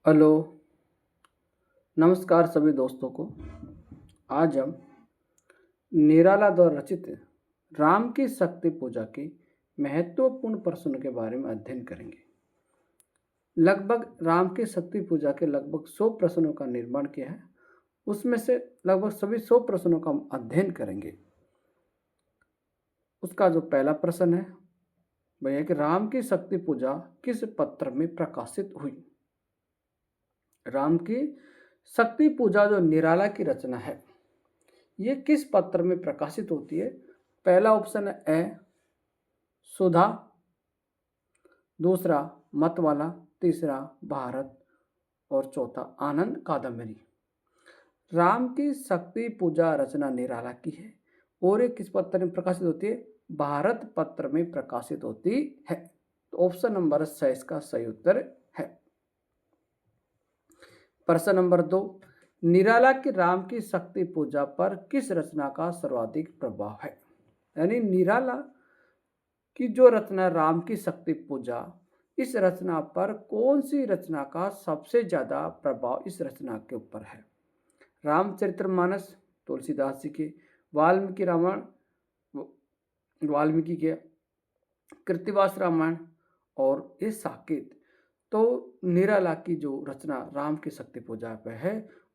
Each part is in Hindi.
हेलो, नमस्कार सभी दोस्तों को। आज हम निराला द्वारा रचित राम की शक्ति पूजा के महत्वपूर्ण प्रश्नों के बारे में अध्ययन करेंगे। लगभग राम की शक्ति पूजा के लगभग 100 प्रश्नों का निर्माण किया है। उसमें से लगभग सभी 100 प्रश्नों का हम अध्ययन करेंगे। उसका जो पहला प्रश्न है वह है कि राम की शक्ति पूजा किस पत्र में प्रकाशित हुई। राम की शक्ति पूजा जो निराला की रचना है ये किस पत्र में प्रकाशित होती है। पहला ऑप्शन है ए सुधा, दूसरा मतवाला, तीसरा भारत और चौथा आनंद कादम्बरी। राम की शक्ति पूजा रचना निराला की है और ये किस पत्र में प्रकाशित होती है। भारत पत्र में प्रकाशित होती है। तो ऑप्शन नंबर 6 इसका सही उत्तर है। प्रश्न नंबर 2, निराला की राम की शक्ति पूजा पर किस रचना का सर्वाधिक प्रभाव है। यानी निराला की जो रचना राम की शक्ति पूजा, इस रचना पर कौन सी रचना का सबसे ज्यादा प्रभाव इस रचना के ऊपर है। रामचरितमानस तुलसीदास जी के, वाल्मीकि रामायण वाल्मीकि के, कृत्तिवास रामायण और ये साकेत। तो निराला की जो रचना राम की शक्ति पूजा पे है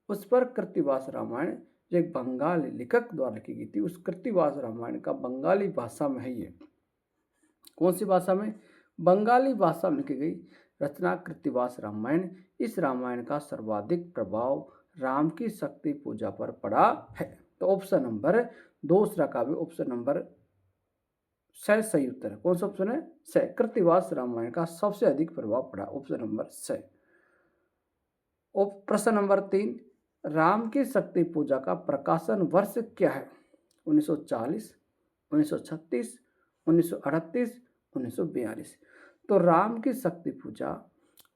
उस पर कृत्तिवास रामायण जो एक बंगाली लेखक द्वारा लिखी गई थी, उस कृत्तिवास रामायण का बंगाली भाषा में है। ये कौन सी भाषा में? बंगाली भाषा में लिखी गई रचना कृत्तिवास रामायण। इस रामायण का सर्वाधिक प्रभाव राम की शक्ति पूजा पर पड़ा है। तो ऑप्शन नंबर दूसरा का भी ऑप्शन नंबर सही उत्तर है। कौन सा ऑप्शन है? सही। कृत्तिवास रामायण का सबसे अधिक प्रभाव पड़ा, ऑप्शन नंबर सही। प्रश्न नंबर 3, राम की शक्ति पूजा का प्रकाशन वर्ष क्या है। 1940, 1936, 1938, 1942। तो राम की शक्ति पूजा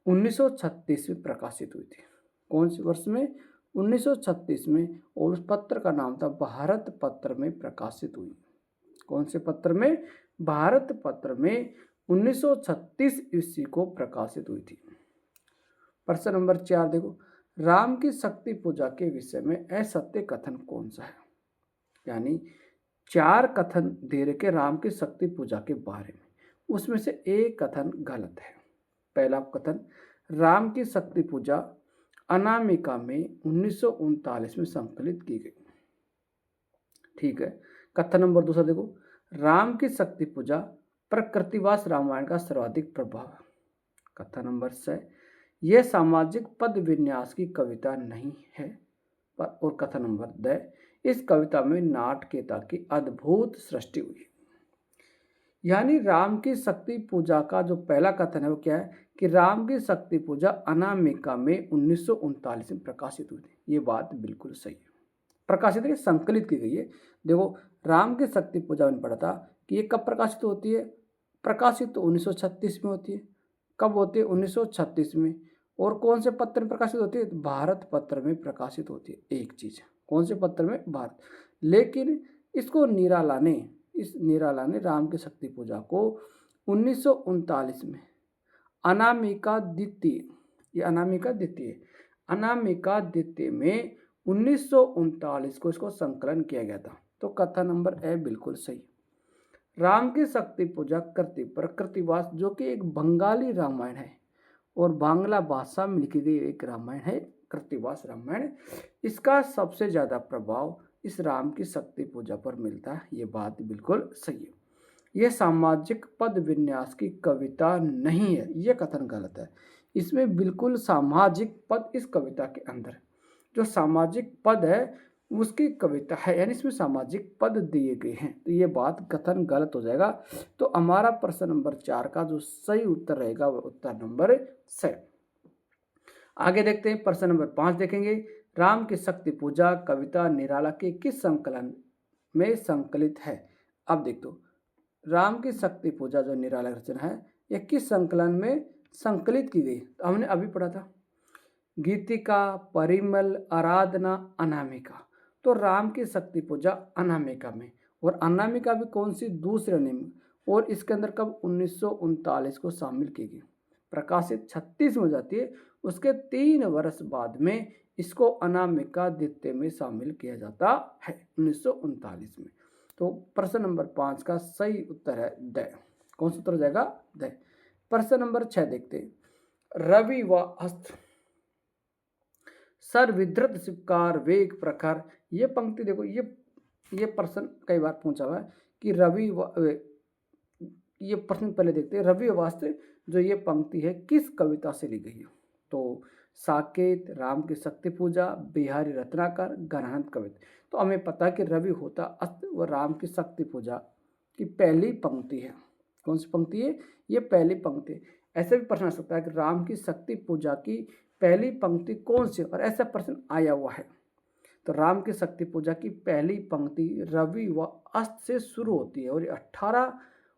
1936 में प्रकाशित हुई थी। कौन से वर्ष में? 1936 में। और उस पत्र का नाम था भारत पत्र में प्रकाशित हुई। कौन से पत्र में? भारत पत्र में 1936 ईस्वी को प्रकाशित हुई थी। प्रश्न नंबर 4 देखो, राम की शक्ति पूजा के विषय में असत्य कथन कौन सा है। यानी 4 कथन दे रखे राम की शक्ति पूजा के बारे में, उसमें से एक कथन गलत है। पहला कथन, राम की शक्ति पूजा अनामिका में 1939 में संकलित की गई। ठीक है। कथन नंबर 2 देखो, राम की शक्ति पूजा पर कृत्तिवास रामायण का सर्वाधिक प्रभाव है। कथन नंबर 6, यह सामाजिक पद विन्यास की कविता नहीं है। और कथन नंबर 2, इस कविता में नाटकीयता की अद्भुत सृष्टि हुई। यानी राम की शक्ति पूजा का जो पहला कथन है वो क्या है कि राम की शक्ति पूजा अनामिका में 1939 में प्रकाशित हुई थी। ये बात बिल्कुल सही है। प्रकाशित है, संकलित की गई है। देखो, राम की शक्ति पूजा में पढ़ा था कि ये कब प्रकाशित होती है। प्रकाशित तो 1936 में होती है। कब होती है? 1936 में। और कौन से पत्र में प्रकाशित होती है? भारत पत्र में प्रकाशित होती है। एक चीज, कौन से पत्र में? भारत। लेकिन इसको निराला ने राम की शक्ति पूजा को 1939 में अनामिका द्वितीय में 1939 को इसको संकलन किया गया था। तो कथन नंबर ए बिल्कुल सही। राम की शक्ति पूजा कृत्तिवास जो कि एक बंगाली रामायण है और बांग्ला भाषा में लिखी गई एक रामायण है, कृत्तिवास रामायण। इसका सबसे ज्यादा प्रभाव इस राम की शक्ति पूजा पर मिलता है। ये बात बिल्कुल सही है। यह सामाजिक पद विन्यास की कविता नहीं है, यह कथन गलत है। इसमें बिल्कुल सामाजिक पद इस कविता के अंदर जो सामाजिक पद है उसकी कविता है, यानी इसमें सामाजिक पद दिए गए हैं। तो ये बात कथन गलत हो जाएगा। तो हमारा प्रश्न नंबर 4 का जो सही उत्तर रहेगा वह उत्तर नंबर सही। आगे देखते हैं प्रश्न नंबर 5 देखेंगे, राम की शक्ति पूजा कविता निराला के किस संकलन में संकलित है। अब देख दो, राम की शक्ति पूजा जो निराला रचना है यह किस संकलन में संकलित की गई। तो हमने अभी पढ़ा था गीतिका, परिमल, आराधना, अनामिका। तो राम की शक्ति पूजा अनामिका में, और अनामिका भी कौन सी? दूसरे नेम। और इसके अंदर कब? 1939 को शामिल की गई। प्रकाशित 36 में हो जाती है, उसके 3 वर्ष बाद में इसको अनामिका द्वितीय में शामिल किया जाता है 1939 में। तो प्रश्न नंबर 5 का सही उत्तर है द। कौन सा उत्तर हो जाएगा? द। प्रश्न नंबर 6 देखते हैं। रवि व हस्त सर विधृत शिवकार वेग प्रखर। ये पंक्ति देखो, ये प्रश्न कई बार पूछा हुआ है कि रवि व ये प्रश्न पहले देखते हैं। रवि वास्ते जो ये पंक्ति है किस कविता से ली गई है? तो साकेत, राम की शक्ति पूजा, बिहारी रत्नाकर, गणहंत कविता। तो हमें पता है कि रवि होता अस्त व राम की शक्ति पूजा की पहली पंक्ति है। कौन सी पंक्ति है? ये पहली पंक्ति है। ऐसे भी प्रश्न आ सकता है कि राम की शक्ति पूजा की पहली पंक्ति कौन सी, और ऐसा प्रश्न आया हुआ है। तो राम की शक्ति पूजा की पहली पंक्ति रवि व अस्त से शुरू होती है और ये 18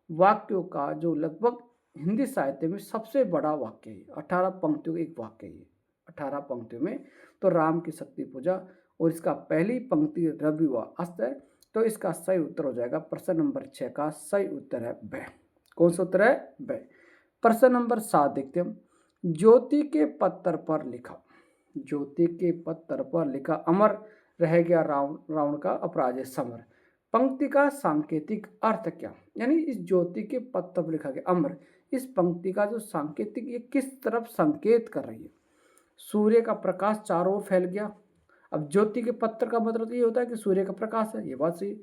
वाक्यों का जो लगभग हिंदी साहित्य में सबसे बड़ा वाक्य है। 18 पंक्तियों का एक वाक्य है, 18 पंक्तियों में। तो राम की शक्ति पूजा और इसका पहली पंक्ति रवि व अस्त है। तो इसका सही उत्तर हो जाएगा प्रश्न नंबर 6 का सही उत्तर है ब। कौन सा उत्तर है? ब। प्रश्न नंबर 7 देखते हैं। ज्योति के पत्थर पर लिखा, ज्योति के पत्थर पर लिखा अमर रह गया रावण, रावण का अपराजय समर। पंक्ति का सांकेतिक अर्थ क्या? यानी इस ज्योति के पत्थर पर लिखा गया अमर, इस पंक्ति का जो सांकेतिक, ये किस तरफ संकेत कर रही है? सूर्य का प्रकाश चारों ओर फैल गया। अब ज्योति के पत्थर का मतलब ये होता है कि सूर्य का प्रकाश है, ये बात सही है।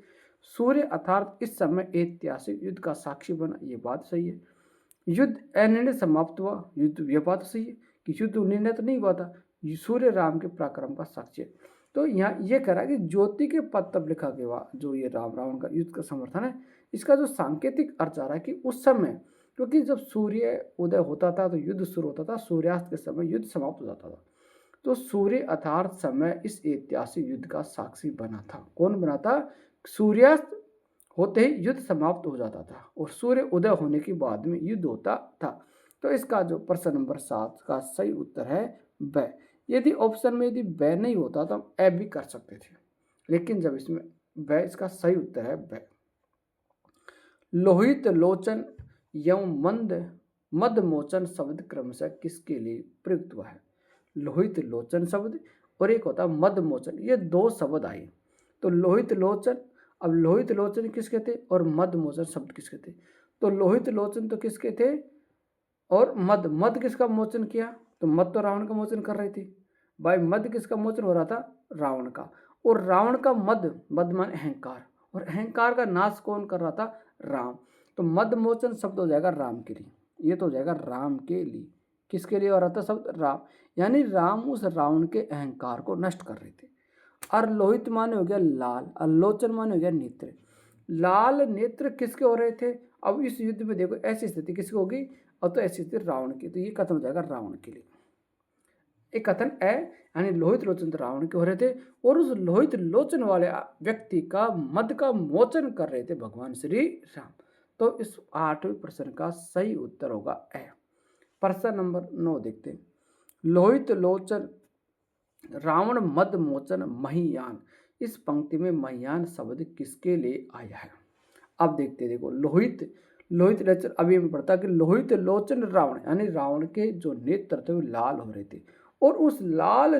सूर्य अर्थात इस समय ऐतिहासिक युद्ध का साक्षी बना, ये बात सही है। युद्ध अनिर्णय समाप्त हुआ, युद्ध, यह बात सही है कि युद्ध निर्णय तो नहीं हुआ था, सूर्य राम के पराक्रम का साक्षी है। तो यहाँ ये कह रहा है कि ज्योति के पद तब लिखा गया जो ये राम रावण का युद्ध का समर्थन है। इसका जो सांकेतिक अर्थ आ रहा है कि उस समय, क्योंकि जब सूर्य उदय होता था तो युद्ध शुरू होता था, सूर्यास्त के समय युद्ध समाप्त हो जाता था। तो सूर्य अर्थात समय इस ऐतिहासिक युद्ध का साक्षी बना था। कौन बना था? सूर्यास्त होते ही युद्ध समाप्त हो जाता था और सूर्य उदय होने के बाद में युद्ध होता था। तो इसका जो प्रश्न नंबर 7 का सही उत्तर है ब। यदि ऑप्शन में यदि ब नहीं होता तो हम ए भी कर सकते थे, लेकिन जब इसमें ब, इसका सही उत्तर है ब। लोहित लोचन यम मंद मद मोचन शब्द क्रमशः किसके लिए प्रयुक्त हुआ है? लोहित लोचन शब्द और एक होता है मद मोचन, ये दो शब्द आए। तो लोहित लोचन, अब लोहित लोचन किसके थे और मद मोचन शब्द किसके थे? तो लोहित लोचन तो किसके थे और मद किसका मोचन किया? तो मद तो रावण का मोचन कर रही थी भाई। मद किसका मोचन हो रहा था? रावण का। और रावण का मद मान अहंकार, और अहंकार का नाश कौन कर रहा था? राम। तो मद मोचन शब्द हो जाएगा राम के लिए, ये तो हो जाएगा राम के लिए। किसके लिए हो रहा था शब्द? राम। यानी राम उस रावण के अहंकार को नष्ट कर रहे थे। और लोहित माने हो गया लाल, और लोचन माने हो गया नेत्र। लाल नेत्र किसके हो रहे थे? अब इस युद्ध में देखो ऐसी स्थिति किसकी होगी? अब तो ऐसी स्थिति रावण की, तो ये कथन हो जाएगा रावण के लिए। एक कथन है, यानी लोहित लोचन तो रावण के हो रहे थे और उस लोहित लोचन वाले व्यक्ति का मद का मोचन कर रहे थे भगवान श्री राम। तो इस 8वें प्रश्न का सही उत्तर होगा ए। प्रश्न नंबर 9 देखते हैं। लोहित लोचन रावण मद मोचन महियान, इस पंक्ति में महियान शब्द किसके लिए आया है? अब देखते हैं, देखो लोहित लोचन, अभी हमें पढ़ता कि लोहित लोचन रावण, यानी रावण के जो नेत्र थे वो लाल हो रहे थे और उस लाल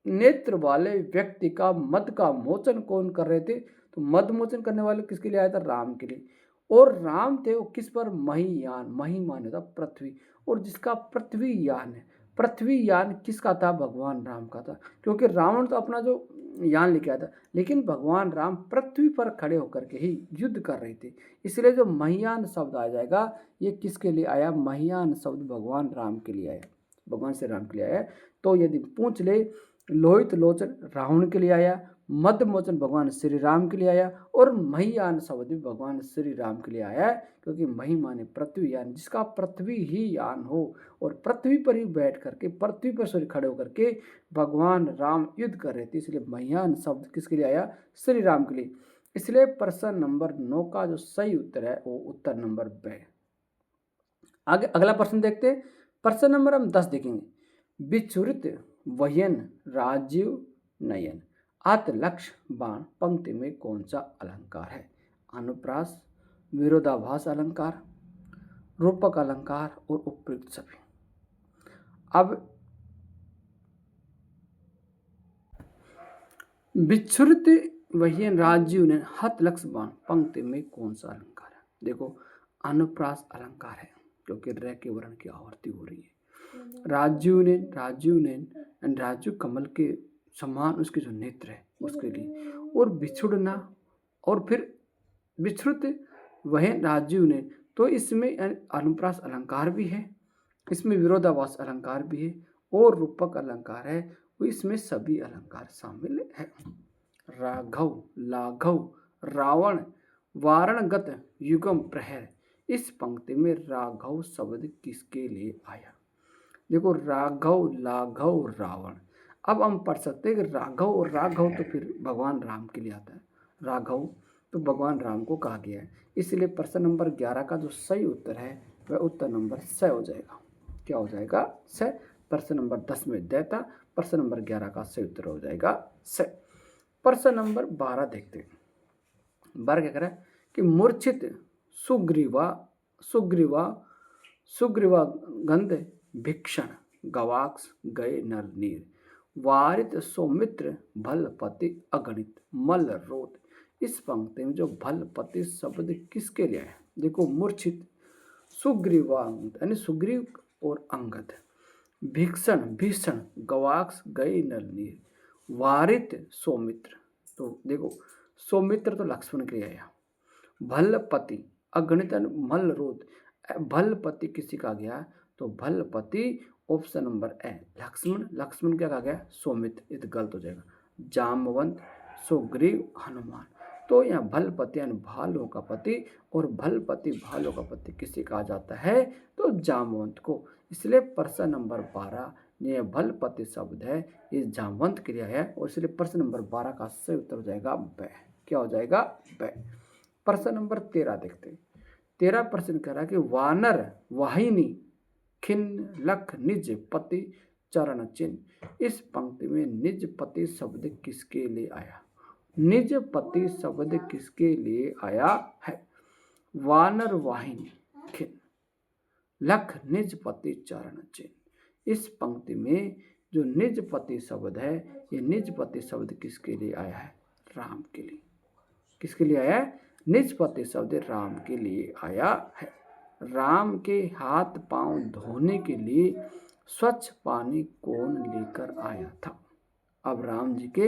नेत्र वाले व्यक्ति का मद का मोचन कौन कर रहे थे? तो मद मोचन करने वाले किसके लिए आया था? राम के लिए। और राम थे वो किस पर? महियान, मही माने था पृथ्वी, और जिसका पृथ्वी यान है। पृथ्वी यान किसका था? भगवान राम का था, क्योंकि रावण तो अपना जो यान लेके आया था, लेकिन भगवान राम पृथ्वी पर खड़े होकर के ही युद्ध कर रहे थे। इसलिए जो महियान शब्द आ जाएगा, ये किसके लिए आया? महियान शब्द भगवान राम के लिए आया, भगवान श्री राम के लिए आया। तो यदि पूछ ले, लोहित लोचन रावण के लिए आया, मद मोचन भगवान श्री राम के लिए आया, और महियान शब्द भी भगवान श्री राम के लिए आया है, क्योंकि मही माने पृथ्वी यान, जिसका पृथ्वी ही यान हो और पृथ्वी पर ही बैठ करके, पृथ्वी पर सूर्य खड़े होकर के भगवान राम युद्ध कर रहे थे, इसलिए महियान शब्द किसके लिए आया? श्री राम के लिए। इसलिए प्रश्न नंबर 9 का जो सही उत्तर है वो उत्तर नंबर ब। आगे अगला प्रश्न देखते हैं। प्रश्न नंबर हम 10 देखेंगे। विचुरित वयन राजीव नयन आत लक्ष्य बाण पंक्ति में कौन सा अलंकार है? अनुप्रास, विरोधाभास अलंकार, रूपक अलंकार और उपयुक्त सभी। अब विच्छुरित वही राजीव ने हत लक्ष्य बाण पंक्ति में कौन सा अलंकार है? देखो अनुप्रास अलंकार है, क्योंकि र के वर्ण की आवर्ती हो रही है। राजीव ने राजू कमल के समान उसके जो नेत्र है उसके लिए, और बिछुड़ना और फिर विच्छुरित वह राजीव ने, तो इसमें अनुप्रास अलंकार भी है, इसमें विरोधाभास अलंकार भी है, और रूपक अलंकार है, इसमें सभी अलंकार शामिल है। राघव, लाघव, रावण, वारणगत, युगम, प्रहर, इस पंक्ति में राघव शब्द किसके लिए आया? देखो राघव, लाघव, रावण। अब हम पढ़ सकते हैं कि राघव और राघव तो फिर भगवान राम के लिए आता है। राघव तो भगवान राम को कहा गया है, इसलिए प्रश्न नंबर 11 का जो सही उत्तर है वह उत्तर नंबर 6 हो जाएगा। क्या हो जाएगा? 6। प्रश्न नंबर 10 में दैता, प्रश्न नंबर 11 का सही उत्तर हो जाएगा 6। प्रश्न नंबर 12 देखते हैं। 12 क्या कह रहा है कि मूर्छित सुग्रीवा गंध भिक्षण गवाक्ष गए नर नीर, वारित सौमित्र भलपति अगणित मल रोत, इस पंक्ति में जो भलपति शब्द किसके लिए है? देखो मूर्छित, सुग्रीवा यानी सुग्रीव और अंगद, भीषण गवाक्ष गए नर नीर, वारित सौमित्र, तो देखो सौमित्र तो लक्ष्मण के लिए आया, भलपति अगणित मलरोध, भलपति किसी का गया तो भलपति ऑप्शन नंबर ए लक्ष्मण क्या कहा गया? सौमित्र, ये तो गलत हो जाएगा। जामवंत, सुग्रीव, हनुमान, तो यहाँ भलपति यानी भालू का पति, और भलपति भालू का पति किसे कहा जाता है? तो जामवंत को। इसलिए प्रश्न नंबर 12 ये भलपति शब्द है, ये जामवंत क्रिया है, और इसलिए प्रश्न नंबर 12 का सही उत्तर हो जाएगा ब। क्या हो जाएगा? ब। प्रश्न नंबर 13 देखते हैं। 13 प्रश्न कह रहा है कि वानर वाहिनी खिन्न लख निज पति चरण चिन्ह, इस पंक्ति में निज पति शब्द किसके लिए आया? निज पति शब्द किसके लिए आया है? वानर वाहिनी खिन्न लख निज पति चरण चिन्ह, इस पंक्ति में जो निज पति शब्द है, ये निज पति शब्द किसके लिए आया है? राम के लिए। किसके लिए आया है? निज पति शब्द राम के लिए आया है। राम के हाथ पांव धोने के लिए स्वच्छ पानी कौन लेकर आया था? अब राम जी के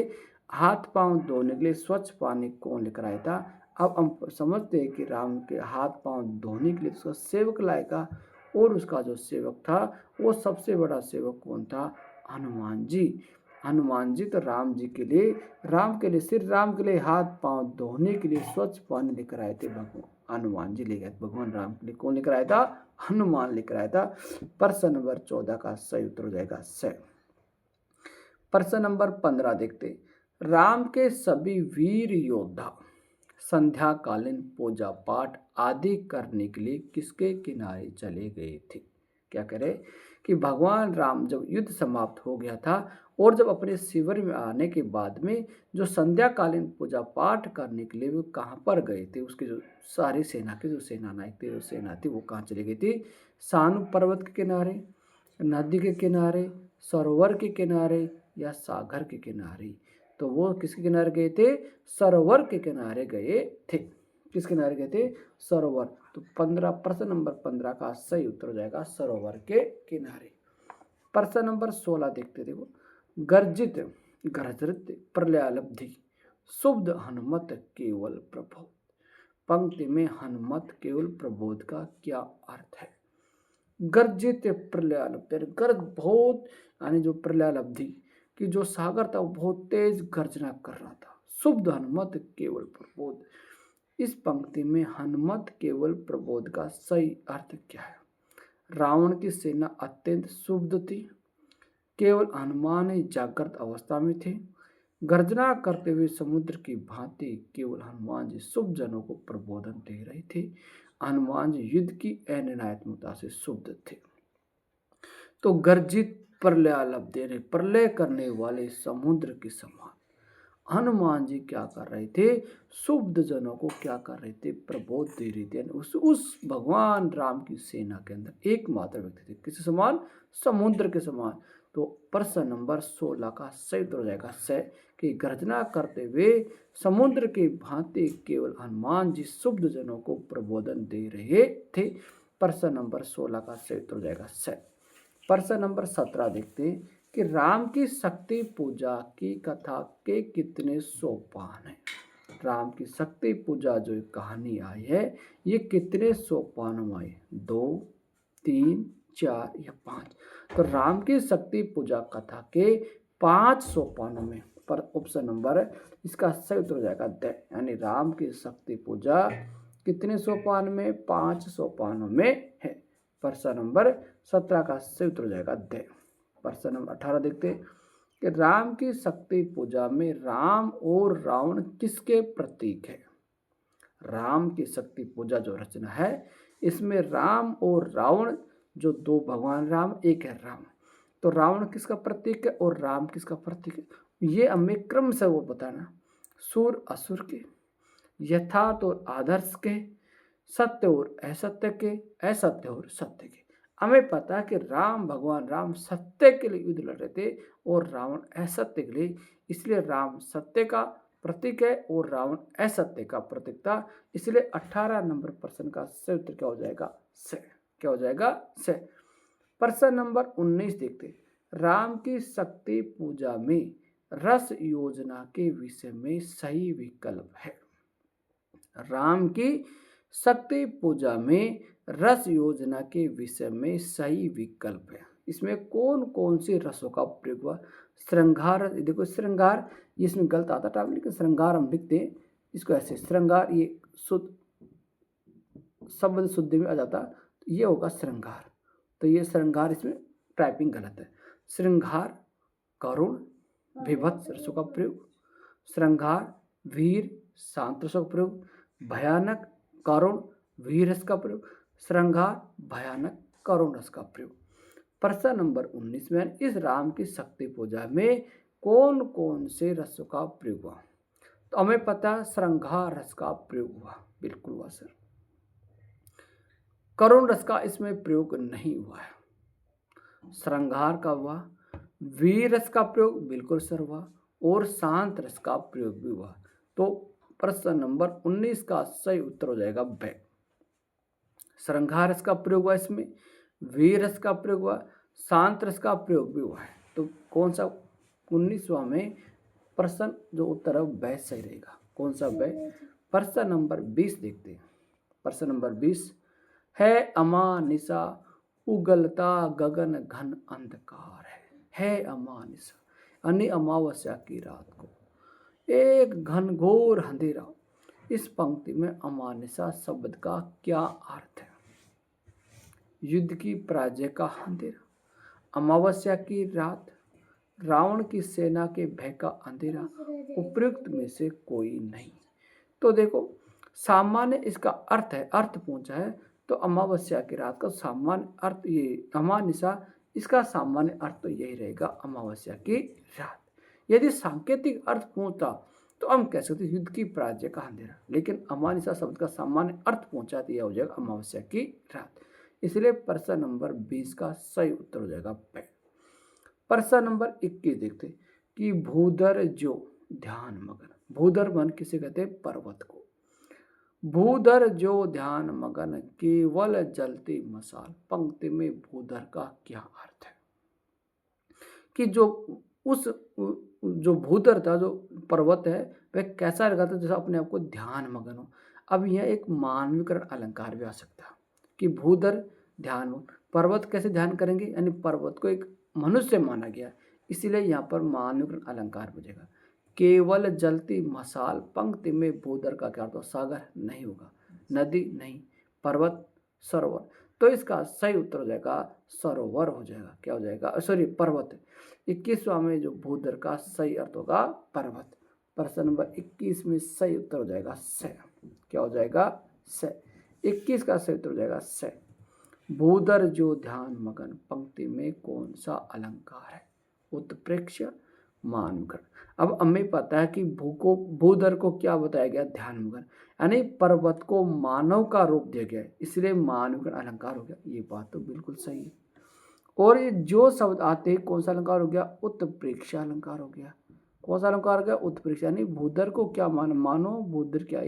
हाथ पांव धोने के लिए स्वच्छ पानी कौन लेकर आया था? अब हम समझते हैं कि राम के हाथ पांव धोने के लिए उसका सेवक लाएगा, और उसका जो सेवक था वो सबसे बड़ा सेवक कौन था? हनुमान जी। हनुमान जी तो राम जी के लिए, राम के लिए, सिर्फ राम के लिए हाथ पांव धोने के लिए स्वच्छ पानी लेकर आए थे भगवान हनुमान जी ले गए। भगवान राम के लिए कौन लेकर आया था? हनुमान लेकर आया था। प्रश्न नंबर 14 का सही उत्तर हो जाएगा स। प्रश्न नंबर 15 देखते। राम के सभी वीर योद्धा संध्याकालीन पूजा पाठ आदि करने के लिए किसके किनारे चले गए थे? क्या करे कि भगवान राम जब युद्ध समाप्त हो गया था, और जब अपने शिविर में आने के बाद में जो संध्याकालीन पूजा पाठ करने के लिए वो कहाँ पर गए थे? उसके जो सारी सेना के जो सेना नायक थे, जो सेना थी, वो कहाँ चली गई थी? सानु पर्वत के किनारे, नदी के किनारे, सरोवर के किनारे, या सागर के किनारे? तो वो किसके किनारे गए थे? सरोवर के किनारे गए थे। किस किनारे गए थे? सरोवर। तो 15 प्रश्न नंबर 15 का सही उत्तर हो जाएगा सरोवर के किनारे। प्रश्न नंबर 16 देखते। देखो गर्जित गर्जरित प्रलयालब्धि शुद्ध हनुमत केवल प्रबोध, पंक्ति में हनुमत केवल प्रबोध का क्या अर्थ है? गर्जित प्रलयालब्धि, गर्ज बहुत, यानी जो प्रलयालब्धि कि जो सागर था वो बहुत तेज गर्जना कर रहा था। शुद्ध हनुमत केवल प्रबोध, इस पंक्ति में हनुमत केवल प्रबोध का सही अर्थ क्या है? रावण की सेना अत्यंत शुद्ध थी, केवल हनुमान ही जागृत अवस्था में थे, गर्जना करते हुए समुद्र की भांति केवल हनुमान जी शुभ जनों को प्रबोधन दे रहे थे। हनुमान जी युद्ध की अनिर्णायत्मता से शुद्ध थे। तो गर्जित प्रलयालब्धि, प्रलय करने वाले समुद्र के समान हनुमान जी क्या कर रहे थे? शुभ जनों को क्या कर रहे थे? प्रबोध दे रहे थे। उस भगवान राम की सेना के अंदर एकमात्र व्यक्ति थे, किस समान? समुद्र के समान। तो प्रश्न नंबर 16 का सही उत्तर हो जाएगा स, कि गर्जना करते हुए समुद्र के भांति केवल हनुमान जी शुभ जनों को प्रबोधन दे रहे थे। प्रश्न नंबर 16 का सही उत्तर हो जाएगा स। प्रश्न नंबर 17 देखते हैं कि राम की शक्ति पूजा की कथा के कितने सोपान हैं? राम की शक्ति पूजा जो एक कहानी आई है, ये कितने सोपानों में आई? 2, 3, 4 या 5? तो राम की शक्ति पूजा कथा के 5 सोपानों में, पर ऑप्शन नंबर इसका सही उत्तर हो जाएगा द, यानी राम की शक्ति पूजा कितने सोपान में? 5 सोपानों में है। प्रश्न नंबर 17 का सही उत्तर हो जाएगा द। प्रश्न नंबर 18 देखते हैं कि राम की शक्ति पूजा में राम और रावण किसके प्रतीक है? राम की शक्ति पूजा जो रचना है, इसमें राम और रावण, जो दो भगवान राम, एक है राम, तो रावण किसका प्रतीक है और राम किसका प्रतीक है? ये हमें क्रम से वो बताना। सूर असुर के, यथार्थ और आदर्श के, सत्य और असत्य के, असत्य और सत्य के। हमें पता है कि राम, भगवान राम सत्य के लिए युद्ध लड़ रहे थे और रावण असत्य के लिए, इसलिए राम सत्य का प्रतीक है और रावण असत्य का प्रतीक था। इसलिए 18 नंबर प्रश्न का सही उत्तर क्या हो जाएगा? स। क्या हो जाएगा? स। प्रश्न नंबर 19 देखते, राम की शक्ति पूजा में रस योजना के विषय में सही विकल्प है। राम की शक्ति पूजा में रस योजना के विषय में सही विकल्प है। इसमें कौन कौन से रसों का प्रयोग हुआ? श्रृंगार, देखो श्रृंगार, इसमें गलत आता टाइम, लेकिन श्रृंगार हम लिखते हैं इसको ऐसे, श्रृंगार ये शुद्ध शब्द शुद्ध में आ जाता, तो ये होगा श्रृंगार। तो ये श्रृंगार, इसमें टाइपिंग गलत है। श्रृंगार करुण विभत्स रसों का प्रयोग, श्रृंगार वीर शांत रसों का प्रयोग, भयानक करुण वीर रस का प्रयोग, श्रृंगार भयानक करुण रस का प्रयोग। प्रश्न नंबर 19 में, इस राम की शक्ति पूजा में कौन कौन से रसों का प्रयोग हुआ? तो हमें पता है श्रृंगार रस का प्रयोग हुआ, बिल्कुल हुआ सर। करुण रस का इसमें प्रयोग नहीं हुआ है। श्रृंगार का हुआ, वीर रस का प्रयोग बिल्कुल सर हुआ, और शांत रस का प्रयोग भी हुआ। तो प्रश्न नंबर 19 का सही उत्तर हो जाएगा ब। श्रृंगार रस का प्रयोग हुआ, इसमें वीर रस का प्रयोग हुआ, शांत रस का प्रयोग भी हुआ है। तो कौन सा 19वां में प्रश्न जो उत्तर है ब सही रहेगा? कौन सा ब? प्रश्न नंबर 20 देखते हैं। प्रश्न नंबर 20 है, अमानिशा उगलता गगन घन अंधकार है अमानिशा, यानी अमावस्या की रात को एक घनघोर अंधेरा। इस पंक्ति में अमानिशा शब्द का क्या अर्थ है? युद्ध की पराजय का अंधेरा, अमावस्या की रात, रावण की सेना के भय का अंधेरा, उपयुक्त में से कोई नहीं। तो देखो, सामान्य इसका अर्थ है, अर्थ पूछा है तो अमावस्या की रात का सामान्य अर्थ ये अमानिशा, इसका सामान्य अर्थ तो यही रहेगा, अमावस्या की रात। यदि सांकेतिक अर्थ पूछता तो हम कह सकते युद्ध की पराजय का अंधेरा, लेकिन अमानिशा शब्द का सामान्य अर्थ पूछा तो यह हो जाएगा अमावस्या की रात। इसलिए प्रश्न नंबर 20 का सही उत्तर हो जाएगा प। प्रश्न नंबर 21 देखते कि भूधर जो ध्यान मगन, भूधर मन किसे कहते हैं? पर्वत को। भूधर जो ध्यान मगन केवल जलती मशाल, पंक्ति में भूधर का क्या अर्थ है? कि जो उस जो भूधर था, जो पर्वत है, वह कैसा लगा था? जैसा अपने आप को ध्यान मगन हो। अब यह एक मानवीकरण अलंकार भी आ सकता है कि भूधर ध्यान मगन, पर्वत कैसे ध्यान करेंगे? यानी पर्वत को एक मनुष्य माना गया, इसीलिए यहाँ पर मानवीकरण अलंकार बजेगा। केवल जलती मशाल, पंक्ति में भूधर का क्या अर्थ? सागर नहीं होगा, नदी नहीं, पर्वत, सरोवर। तो इसका सही उत्तर हो जाएगा सरोवर हो जाएगा। क्या हो जाएगा? सॉरी, पर्वत। 21वां में जो भूधर का सही अर्थ होगा पर्वत। प्रश्न नंबर 21 में सही उत्तर हो जाएगा स। क्या हो जाएगा? स। 21 का सही उत्तर हो जाएगा स। भूधर जो ध्यान मगन, पंक्ति में कौन सा अलंकार है? उत्प्रेक्ष्य, मानवकरण। अब हमें पता है कि भूधर को क्या बताया गया, ध्यानमग्न, यानी पर्वत को मानव का रूप दिया गया है, इसलिए मानवकरण अलंकार हो गया। ये बात तो बिल्कुल सही है। और ये जो शब्द आते हैं कौन सा अलंकार हो गया, उत्प्रेक्ष अलंकार हो गया। कौन सा अलंकार हो गया, उत्प्रेक्ष, यानी भूधर को क्या मानो भूधर क्या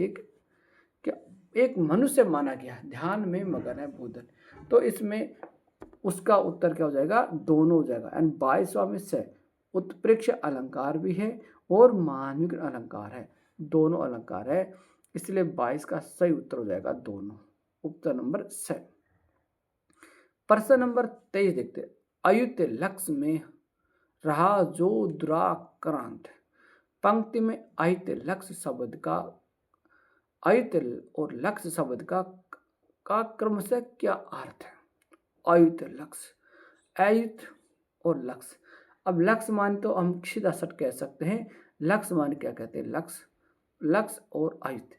एक मनुष्य माना गया, ध्यान में मगन है भूधर। तो इसमें उसका उत्तर क्या हो जाएगा, दोनों हो जाएगा। एंड 22वां में से उत्प्रेक्ष अलंकार भी है और मानविक अलंकार है, दोनों अलंकार है, इसलिए 22 का सही उत्तर हो जाएगा दोनों, उत्तर नंबर से। प्रश्न नंबर 23 देखते, अयुत लक्ष्य में रहा जो दुराक्रांत। पंक्ति में अयुत लक्ष्य शब्द का, अयुत और लक्ष्य शब्द का क्रमशः क्या अर्थ है। अयुत लक्ष्य, अयुत और लक्ष्य। अब लक्ष्य मान तो हम सीधा सट कह सकते हैं, लक्ष्य मान क्या कहते हैं, लक्ष्य और अयुत।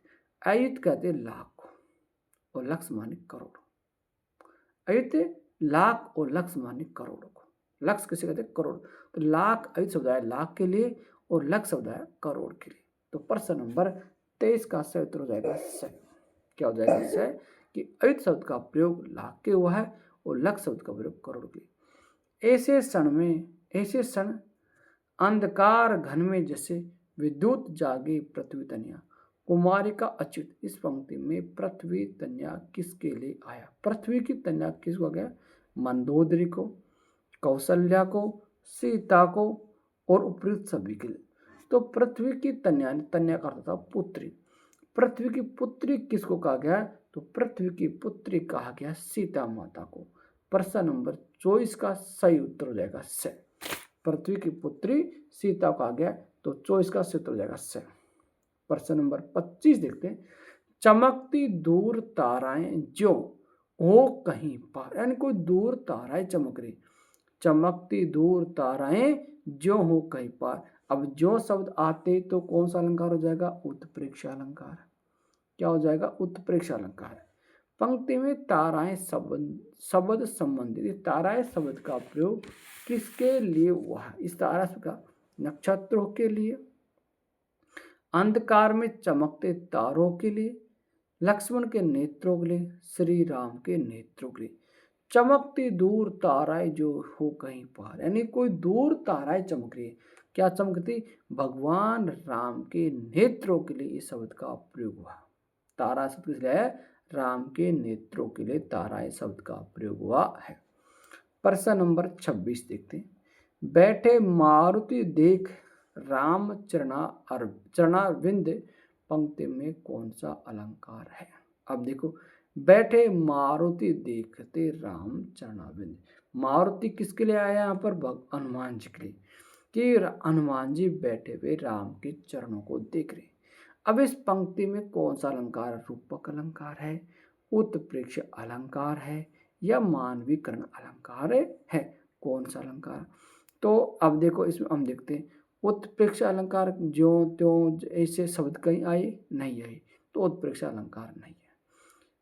अयुत कहते हैं लाख और लक्ष्य माने करोड़। अयुत लाख और लक्ष्य माने करोड़ को। लक्ष्य किसे कहते हैं, करोड़। तो लाख अयुत शब्द है लाख के लिए और लक्ष्य शब्द है करोड़ के लिए। तो प्रश्न नंबर 23 का सही उत्तर हो जाएगा स। क्या हो जाएगा स, कि अयुत शब्द का प्रयोग लाख के हुआ है और लक्ष्य शब्द का प्रयोग करोड़ के लिए। ऐसे क्षण अंधकार घन में जैसे विद्युत जागे पृथ्वी तनिया। कुमारी का अच्युत, इस पंक्ति में पृथ्वी तन्या किसके लिए आया। पृथ्वी की तन्या किसको गया, मंदोदरी को, कौशल्या को, सीता को और उपयुक्त सभी के लिए। तो पृथ्वी की तन्या का अर्थ था पुत्री। पृथ्वी की पुत्री किसको कहा गया, तो पृथ्वी की पुत्री कहा गया सीता माता को। प्रश्न नंबर 24 का सही उत्तर हो जाएगा स। पृथ्वी की पुत्री सीता कहा गया, तो 24 का सही उत्तर हो जाएगा स। प्रश्न नंबर 25 देखते हैं, चमकती दूर ताराएं जो हो कहीं पार, यानी कोई दूर ताराएं चमक रही, चमकती दूर ताराएं जो हो कहीं पार। अब जो शब्द आते तो कौन सा अलंकार हो जाएगा, उत्प्रेक्ष अलंकार। क्या हो जाएगा, उत्प्रेक्ष अलंकार। पंक्ति में ताराएं शब्द संबंधित, ताराएं शब्द का प्रयोग किसके लिए हुआ है, इस तारा का नक्षत्रों के लिए, अंधकार में चमकते तारों के लिए, लक्ष्मण के नेत्रों के लिए, श्री राम के नेत्रों के लिए। चमकती दूर ताराएं जो हो कहीं पार, यानी कोई दूर ताराएं चमक रही है, क्या चमकती, भगवान राम के नेत्रों के लिए इस शब्द का प्रयोग हुआ। तारा शब्द किस लिए है, राम के नेत्रों के लिए ताराएं शब्द का प्रयोग हुआ है। प्रश्न नंबर 26 देखते हैं, बैठे मारुति देख राम चरणारविंद, पंक्ति में कौन सा अलंकार है। अब देखो, बैठे मारुति देखते राम चरणारविंद, मारुति किसके लिए आया यहाँ पर, हनुमान जी के लिए, कि हनुमान जी बैठे हुए राम के चरणों को देख रहे। अब इस पंक्ति में कौन सा अलंकार, रूपक अलंकार है, उत्प्रेक्ष अलंकार है या मानवीकरण अलंकार है, कौन सा अलंकार। तो अब देखो इसमें हम देखते हैं, उत्प्रेक्ष अलंकार जो त्यों ऐसे शब्द कहीं आए नहीं आए, तो उत्प्रेक्ष अलंकार नहीं है।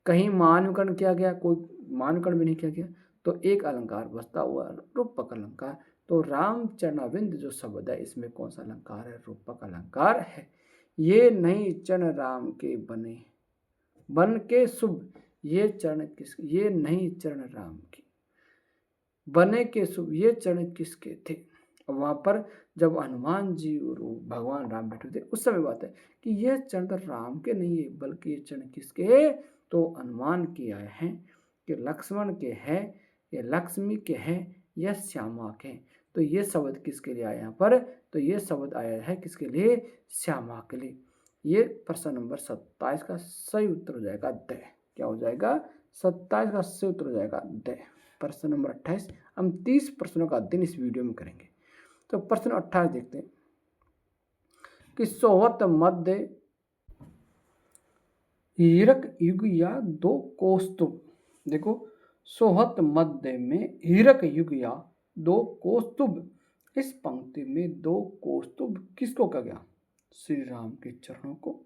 कहीं मानवीकरण किया गया, कोई मानवीकरण भी नहीं किया गया, तो एक अलंकार बचता हुआ रूपक अलंकार। तो राम चरणारविंद जो शब्द है इसमें कौन सा अलंकार है, रूपक अलंकार है। ये नहीं चरण राम के बन के शुभ, ये चरण किसके, ये नहीं चरण राम के बने के शुभ, ये चरण किसके थे। वहां पर जब हनुमान जी और भगवान राम बैठे थे उस समय बात है कि यह चरण राम के नहीं है, बल्कि ये चरण किसके है, तो हनुमान के आए हैं, कि लक्ष्मण के हैं, ये लक्ष्मी के हैं या श्यामा के हैं। तो ये शब्द किसके लिए आया यहाँ पर, तो ये शब्द आया है किसके लिए, श्यामा के लिए। ये प्रश्न नंबर 27 का सही उत्तर हो जाएगा द। क्या हो जाएगा, 27 का सही उत्तर हो जाएगा द। प्रश्न नंबर 28, हम 30 प्रश्नों का अध्ययन इस वीडियो में करेंगे। तो प्रश्न 28 देखते हैं कि सोहत मध्य हीरक युग या दो कौस्तुभ। देखो, सोहत मध्य में हीरक युग या दो कौस्तुभ, इस पंक्ति में दो कौस्तुभ किसको कहा गया, श्री राम के चरणों को,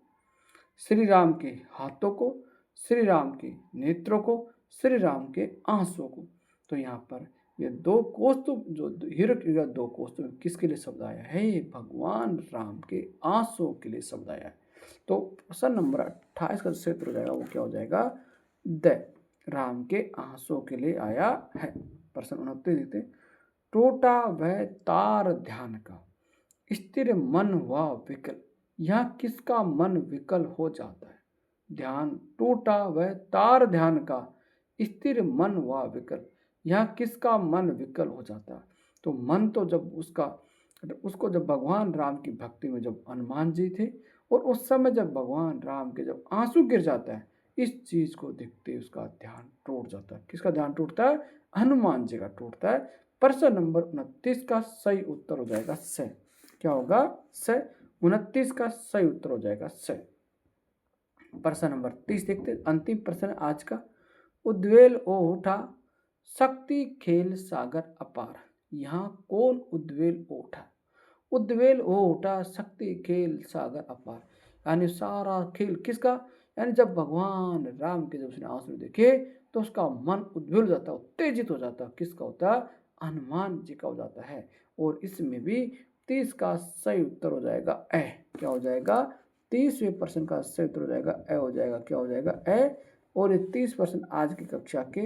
श्री राम के हाथों को, श्री राम के नेत्रों को, श्री राम के आंसुओं को। तो यहाँ पर ये 2 कोस तो जो हीरो की 2 कोस तो किसके लिए शब्द आया है? ये भगवान राम के आंसुओं के लिए शब्द आया है। तो प्रश्न नंबर 28 का जो उत्तर हो जाएगा वो क्या हो जाएगा? द राम के आंसुओं के लिए आया है। प्रश्न 29 देखते हैं। टूटा वह तार ध्यान का, स्थिर मन हुआ विकल, यहाँ किसका मन विकल हो जाता है? ध्यान टूटा वह तार ध्यान का, स्थिर मन हुआ विकल, यहाँ किसका मन विकल हो जाता है? तो मन तो जब उसको जब भगवान राम की भक्ति में जब हनुमान जी थे, और उस समय जब भगवान राम के जब आंसू गिर जाता है, इस चीज को देखते उसका ध्यान टूट जाता है। किसका ध्यान टूटता है? हनुमान जी का टूटता है। प्रश्न नंबर 29 का सही उत्तर हो जाएगा स। क्या होगा? स। 29 का सही उत्तर हो जाएगा स। प्रश्न नंबर 30 देखते हैं, अंतिम प्रश्न आज का। उद्वेल ओ उठा शक्ति खेल सागर अपार, यहाँ कौन उद्वेल ओ उठा? उद्वेल हो उठा शक्ति खेल सागर अपार, यानी सारा खेल किसका? यानी जब भगवान राम के जब उसने आंसू देखे तो उसका मन उद्वेल हो जाता है, उत्तेजित हो जाता है। किसका होता है? हनुमान जी का हो जाता है। और इसमें भी 30 का सही उत्तर हो जाएगा ए। क्या हो जाएगा? 30वें प्रश्न का सही उत्तर हो जाएगा ए हो जाएगा। क्या हो जाएगा? ए। और ये 30% आज की कक्षा के,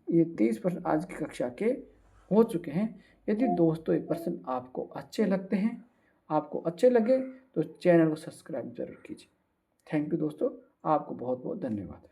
ये 30% आज की कक्षा के हो चुके हैं। यदि दोस्तों ये प्रश्न आपको अच्छे लगते हैं, आपको अच्छे लगे तो चैनल को सब्सक्राइब जरूर कीजिए। थैंक यू दोस्तों, आपको बहुत बहुत धन्यवाद।